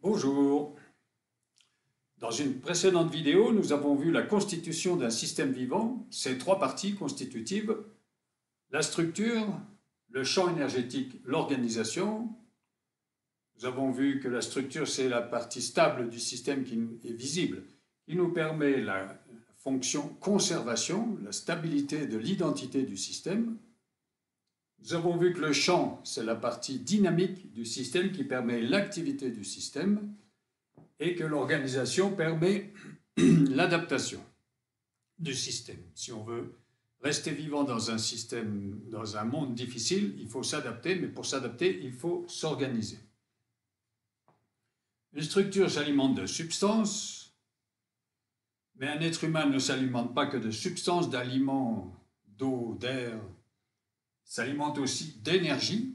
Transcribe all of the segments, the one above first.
Bonjour. Dans une précédente vidéo, nous avons vu la constitution d'un système vivant, ses trois parties constitutives, la structure, le champ énergétique, l'organisation. Nous avons vu que la structure, c'est la partie stable du système qui est visible, qui nous permet la fonction conservation, la stabilité de l'identité du système. Nous avons vu que le champ, c'est la partie dynamique du système qui permet l'activité du système et que l'organisation permet l'adaptation du système. Si on veut rester vivant dans un système, dans un monde difficile, il faut s'adapter, mais pour s'adapter, il faut s'organiser. Une structure s'alimente de substances, mais un être humain ne s'alimente pas que de substances, d'aliments, d'eau, d'air, s'alimente aussi d'énergie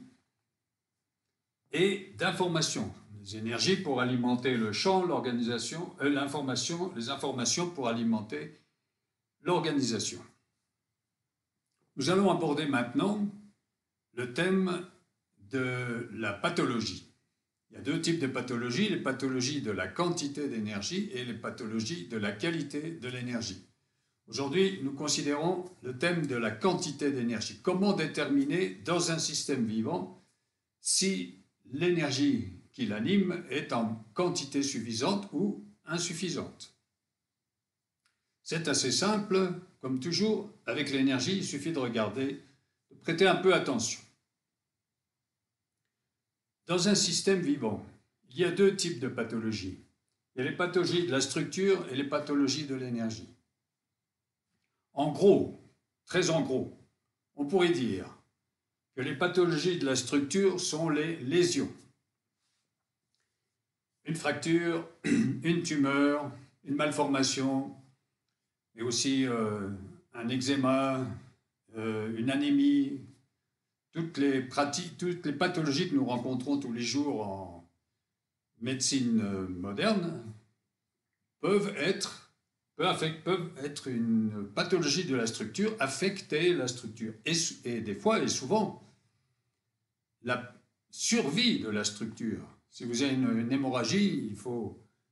et d'informations. Les énergies pour alimenter le champ, l'organisation, l'information, les informations pour alimenter l'organisation. Nous allons aborder maintenant le thème de la pathologie. Il y a deux types de pathologies, les pathologies de la quantité d'énergie et les pathologies de la qualité de l'énergie. Aujourd'hui, nous considérons le thème de la quantité d'énergie. Comment déterminer dans un système vivant si l'énergie qui l'anime est en quantité suffisante ou insuffisante? C'est assez simple, comme toujours, avec l'énergie, il suffit de regarder, de prêter un peu attention. Dans un système vivant, il y a deux types de pathologies. Il y a les pathologies de la structure et les pathologies de l'énergie. En gros, très en gros, on pourrait dire que les pathologies de la structure sont les lésions. Une fracture, une tumeur, une malformation, mais aussi un eczéma, une anémie, toutes les pathologies que nous rencontrons tous les jours en médecine moderne peuvent être une pathologie de la structure, affecter la structure. Et des fois, et souvent, la survie de la structure. Si vous avez une hémorragie,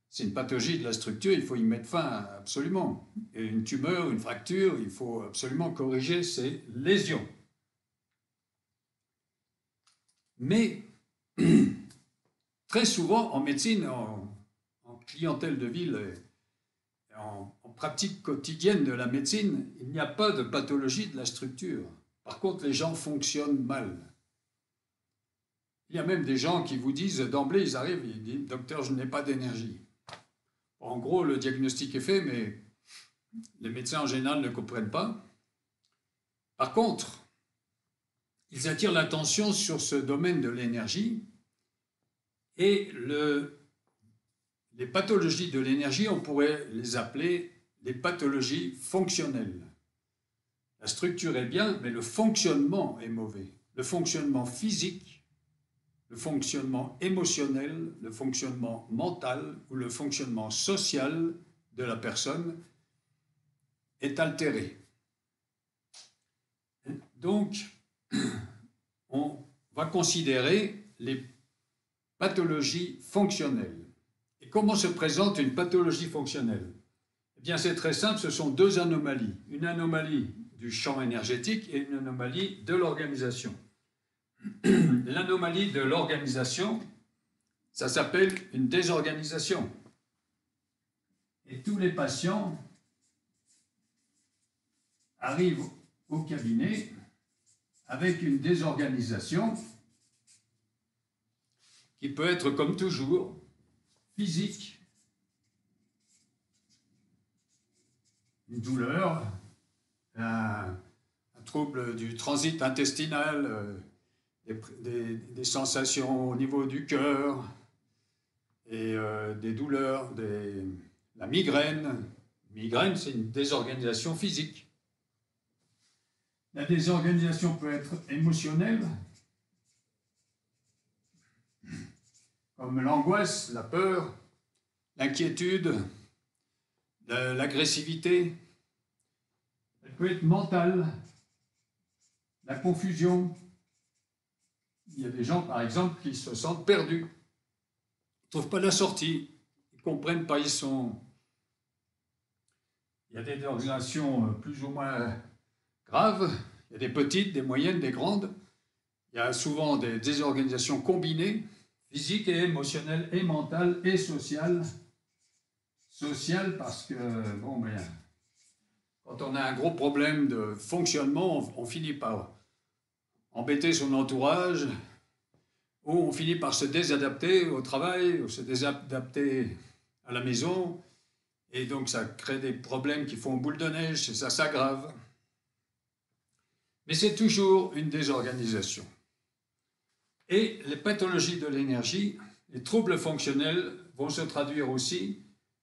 c'est une pathologie de la structure, il faut y mettre fin absolument. Et une tumeur, une fracture, il faut absolument corriger ces lésions. Mais très souvent, en médecine, en clientèle de ville, en pratique quotidienne de la médecine, il n'y a pas de pathologie de la structure. Par contre, les gens fonctionnent mal. Il y a même des gens qui vous disent, d'emblée, ils arrivent, ils disent « Docteur, je n'ai pas d'énergie ». En gros, le diagnostic est fait, mais les médecins en général ne comprennent pas. Par contre, ils attirent l'attention sur ce domaine de l'énergie et les pathologies de l'énergie, on pourrait les appeler des pathologies fonctionnelles. La structure est bien, mais le fonctionnement est mauvais. Le fonctionnement physique, le fonctionnement émotionnel, le fonctionnement mental ou le fonctionnement social de la personne est altéré. Donc, on va considérer les pathologies fonctionnelles. Et comment se présente une pathologie fonctionnelle? Eh bien, c'est très simple, ce sont deux anomalies. Une anomalie du champ énergétique et une anomalie de l'organisation. L'anomalie de l'organisation, ça s'appelle une désorganisation. Et tous les patients arrivent au cabinet avec une désorganisation qui peut être, comme toujours, physique, une douleur, un trouble du transit intestinal, des sensations au niveau du cœur, et des douleurs, la migraine. Migraine, c'est une désorganisation physique. La désorganisation peut être émotionnelle, comme l'angoisse, la peur, l'inquiétude, l'agressivité. Elle peut être mentale, la confusion. Il y a des gens, par exemple, qui se sentent perdus. ne trouvent pas la sortie, ils ne comprennent pas, ils sont... Il y a des désorganisations plus ou moins graves, il y a des petites, des moyennes, des grandes. Il y a souvent des désorganisations combinées, physiques et émotionnelles, et mentales et sociales. Sociales parce que, bon, ben, quand on a un gros problème de fonctionnement, on finit par embêter son entourage, ou on finit par se désadapter au travail, ou se désadapter à la maison, et donc ça crée des problèmes qui font boule de neige, et ça s'aggrave. Mais c'est toujours une désorganisation. Et les pathologies de l'énergie, les troubles fonctionnels vont se traduire aussi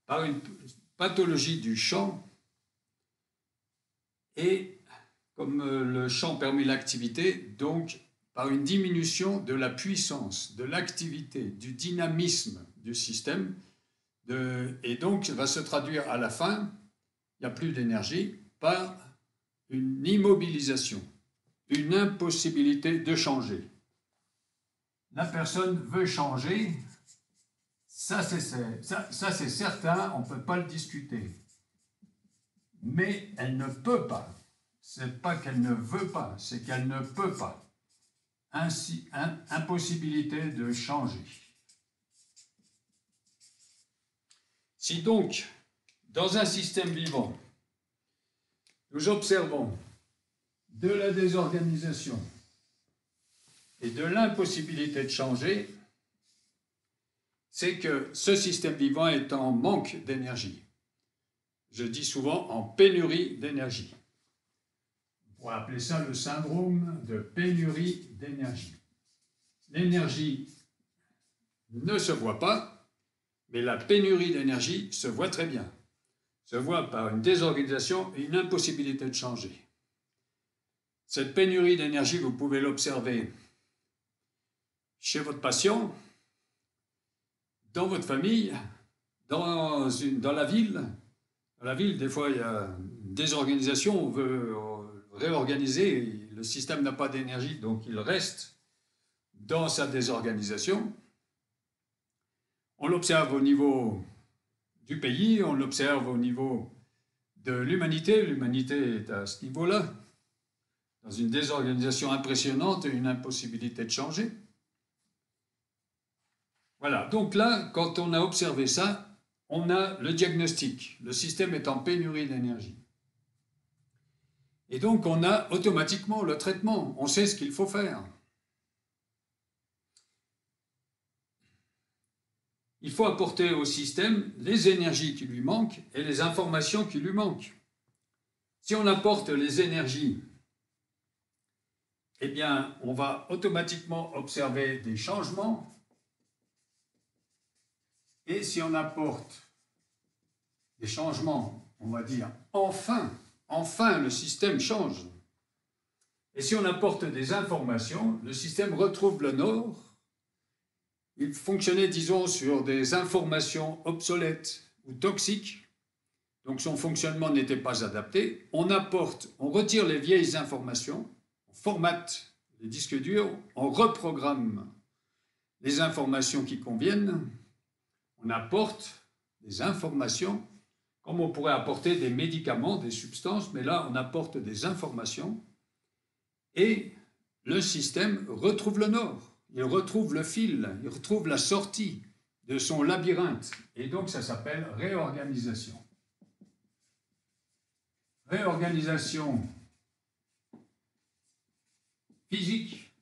par une pathologie du champ. Et comme le champ permet l'activité, donc par une diminution de la puissance, de l'activité, du dynamisme du système. Et donc, ça va se traduire à la fin, il n'y a plus d'énergie, par une immobilisation, une impossibilité de changer. La personne veut changer, ça c'est certain, on ne peut pas le discuter. Mais elle ne peut pas. Ce n'est pas qu'elle ne veut pas, c'est qu'elle ne peut pas. Ainsi, impossibilité de changer. Si donc, dans un système vivant, nous observons de la désorganisation et de l'impossibilité de changer, c'est que ce système vivant est en manque d'énergie. Je dis souvent en pénurie d'énergie. On pourrait appeler ça le syndrome de pénurie d'énergie. L'énergie ne se voit pas, mais la pénurie d'énergie se voit très bien. Se voit par une désorganisation et une impossibilité de changer. Cette pénurie d'énergie, vous pouvez l'observer chez votre patient, dans votre famille, dans la ville. Dans la ville, des fois, il y a une désorganisation, on veut réorganiser, le système n'a pas d'énergie, donc il reste dans sa désorganisation. On l'observe au niveau du pays, on l'observe au niveau de l'humanité. L'humanité est à ce niveau-là, dans une désorganisation impressionnante et une impossibilité de changer. Voilà, donc là, quand on a observé ça, on a le diagnostic. Le système est en pénurie d'énergie. Et donc, on a automatiquement le traitement. On sait ce qu'il faut faire. Il faut apporter au système les énergies qui lui manquent et les informations qui lui manquent. Si on apporte les énergies, eh bien, on va automatiquement observer des changements. Et si on apporte des changements, on va dire enfin le système change. Et si on apporte des informations, le système retrouve le nord. Il fonctionnait, disons, sur des informations obsolètes ou toxiques, donc son fonctionnement n'était pas adapté. On retire les vieilles informations, on formate les disques durs, on reprogramme les informations qui conviennent, on apporte des informations, comme on pourrait apporter des médicaments, des substances, mais là on apporte des informations et le système retrouve le nord. Il retrouve le fil, il retrouve la sortie de son labyrinthe. Et donc, ça s'appelle réorganisation. Réorganisation physique.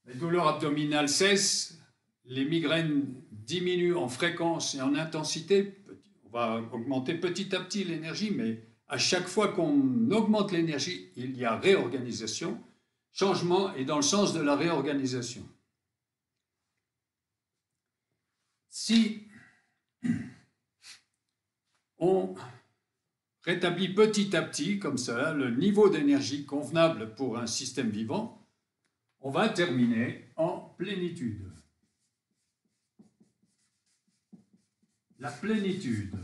Les douleurs abdominales cessent, les migraines diminuent en fréquence et en intensité. On va augmenter petit à petit l'énergie, mais à chaque fois qu'on augmente l'énergie, il y a réorganisation. Changement est dans le sens de la réorganisation. Si on rétablit petit à petit, comme ça, le niveau d'énergie convenable pour un système vivant, on va terminer en plénitude. La plénitude,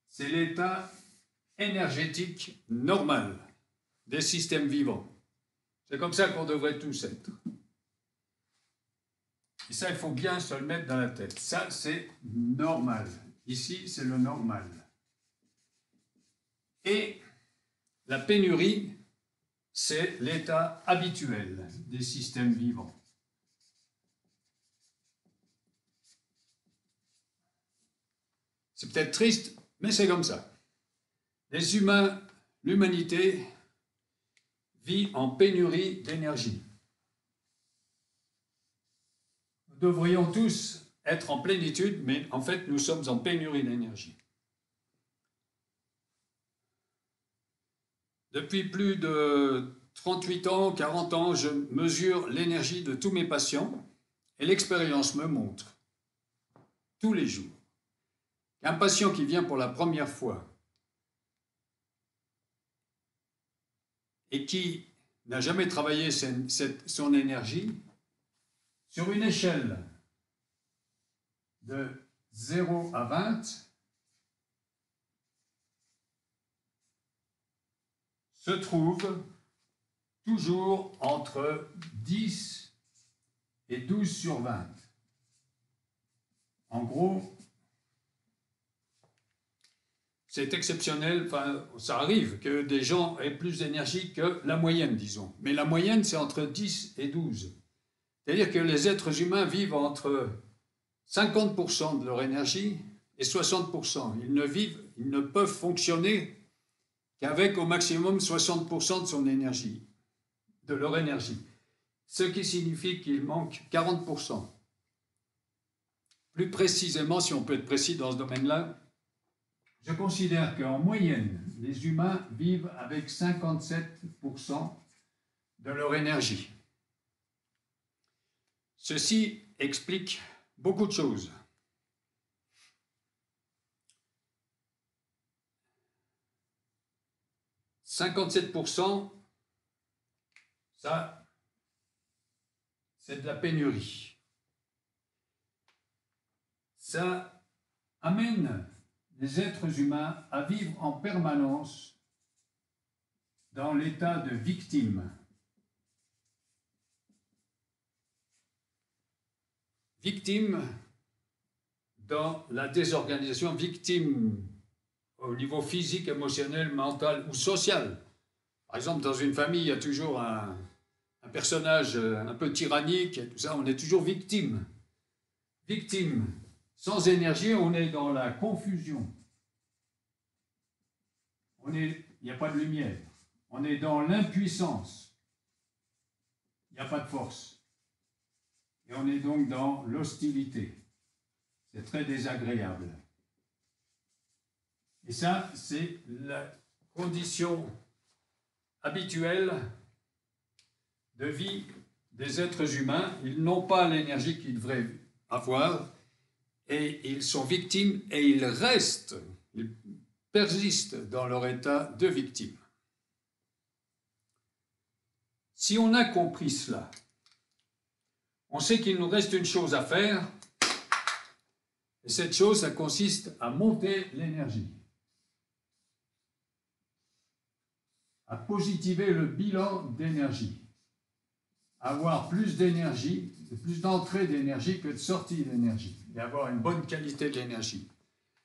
c'est l'état énergétique normal des systèmes vivants. C'est comme ça qu'on devrait tous être. Et ça, il faut bien se le mettre dans la tête. Ça, c'est normal. Ici, c'est le normal. Et la pénurie, c'est l'état habituel des systèmes vivants. C'est peut-être triste, mais c'est comme ça. Les humains, l'humanité vit en pénurie d'énergie. Nous devrions tous être en plénitude, mais en fait, nous sommes en pénurie d'énergie. Depuis plus de 38 ans, 40 ans, je mesure l'énergie de tous mes patients et l'expérience me montre tous les jours qu'un patient qui vient pour la première fois et qui n'a jamais travaillé son énergie, sur une échelle de 0 à 20, se trouve toujours entre 10 et 12 sur 20. En gros, c'est exceptionnel, enfin, ça arrive que des gens aient plus d'énergie que la moyenne, disons. Mais la moyenne, c'est entre 10 et 12. C'est-à-dire que les êtres humains vivent entre 50% de leur énergie et 60%. Ils ne peuvent fonctionner qu'avec au maximum 60% de son énergie, de leur énergie. Ce qui signifie qu'il manque 40%. Plus précisément, si on peut être précis dans ce domaine-là, je considère qu'en moyenne, les humains vivent avec 57% de leur énergie. Ceci explique beaucoup de choses. « 57%, ça, c'est de la pénurie. Ça amène les êtres humains à vivre en permanence dans l'état de victime. Victime dans la désorganisation, victime au niveau physique, émotionnel, mental ou social. Par exemple, dans une famille, il y a toujours un personnage un peu tyrannique, et tout ça, on est toujours victime. Victime. Sans énergie, on est dans la confusion. Il n'y a pas de lumière. On est dans l'impuissance. Il n'y a pas de force. Et on est donc dans l'hostilité. C'est très désagréable. Et ça, c'est la condition habituelle de vie des êtres humains. Ils n'ont pas l'énergie qu'ils devraient avoir et ils sont victimes et ils persistent dans leur état de victime. Si on a compris cela, on sait qu'il nous reste une chose à faire, et cette chose, ça consiste à monter l'énergie, à positiver le bilan d'énergie, avoir plus d'énergie, plus d'entrée d'énergie que de sortie d'énergie, et avoir une bonne qualité de l'énergie.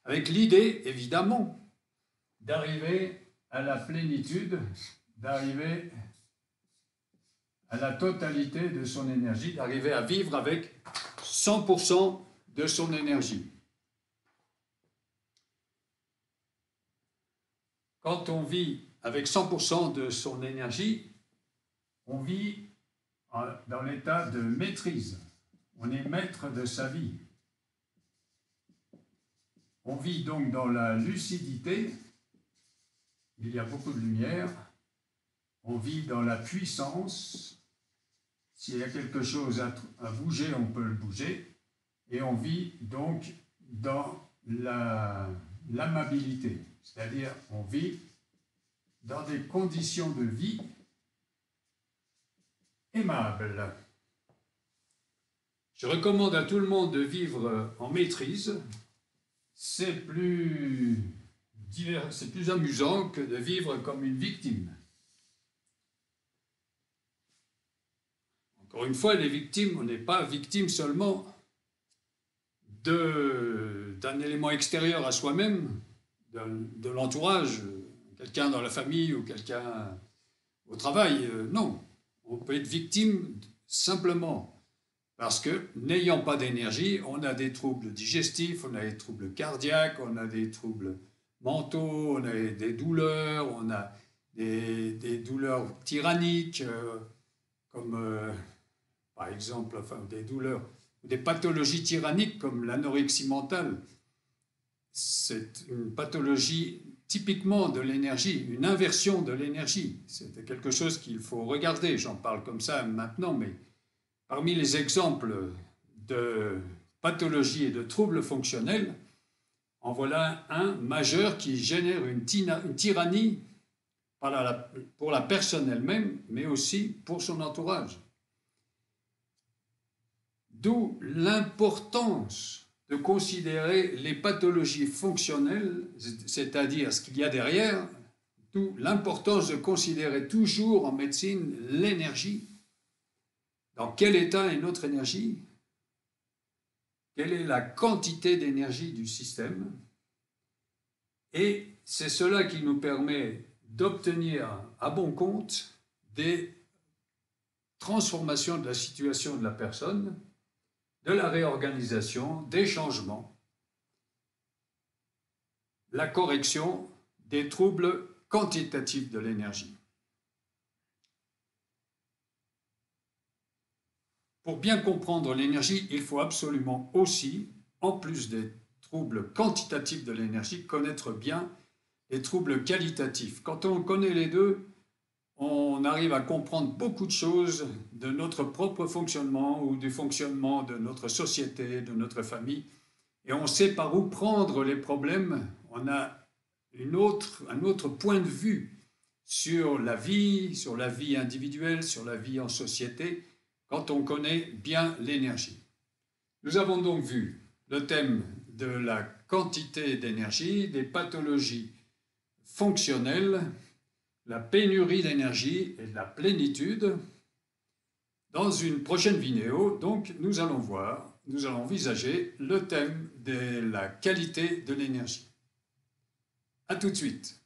Avec l'idée, évidemment, d'arriver à la plénitude, d'arriver à la totalité de son énergie, d'arriver à vivre avec 100% de son énergie. Quand on vit avec 100% de son énergie, on vit dans l'état de maîtrise. On est maître de sa vie. On vit donc dans la lucidité. Il y a beaucoup de lumière. On vit dans la puissance. S'il y a quelque chose à bouger, on peut le bouger. Et on vit donc dans l'amabilité. C'est-à-dire, on vit dans des conditions de vie aimables. Je recommande à tout le monde de vivre en maîtrise. C'est plus amusant que de vivre comme une victime. Encore une fois, les victimes, on n'est pas victime seulement d'un élément extérieur à soi-même, de l'entourage, quelqu'un dans la famille ou quelqu'un au travail. Non, on peut être victime simplement parce que, n'ayant pas d'énergie, on a des troubles digestifs, on a des troubles cardiaques, on a des troubles mentaux, on a des douleurs, on a des douleurs tyranniques, comme par exemple, enfin, des douleurs, des pathologies tyranniques comme l'anorexie mentale. C'est une pathologie typiquement de l'énergie, une inversion de l'énergie. C'est quelque chose qu'il faut regarder. J'en parle comme ça maintenant, mais parmi les exemples de pathologies et de troubles fonctionnels, en voilà un majeur qui génère une tyrannie pour la personne elle-même, mais aussi pour son entourage. D'où l'importance de considérer les pathologies fonctionnelles, c'est-à-dire ce qu'il y a derrière, d'où l'importance de considérer toujours en médecine l'énergie. Dans quel état est notre énergie? Quelle est la quantité d'énergie du système? Et c'est cela qui nous permet d'obtenir à bon compte des transformations de la situation de la personne, de la réorganisation, des changements, la correction des troubles quantitatifs de l'énergie. Pour bien comprendre l'énergie, il faut absolument aussi, en plus des troubles quantitatifs de l'énergie, connaître bien les troubles qualitatifs. Quand on connaît les deux, on arrive à comprendre beaucoup de choses de notre propre fonctionnement ou du fonctionnement de notre société, de notre famille, et on sait par où prendre les problèmes. On a un autre point de vue sur la vie individuelle, sur la vie en société, quand on connaît bien l'énergie. Nous avons donc vu le thème de la quantité d'énergie, des pathologies fonctionnelles, la pénurie d'énergie et de la plénitude. Dans une prochaine vidéo, donc, nous allons envisager le thème de la qualité de l'énergie. À tout de suite.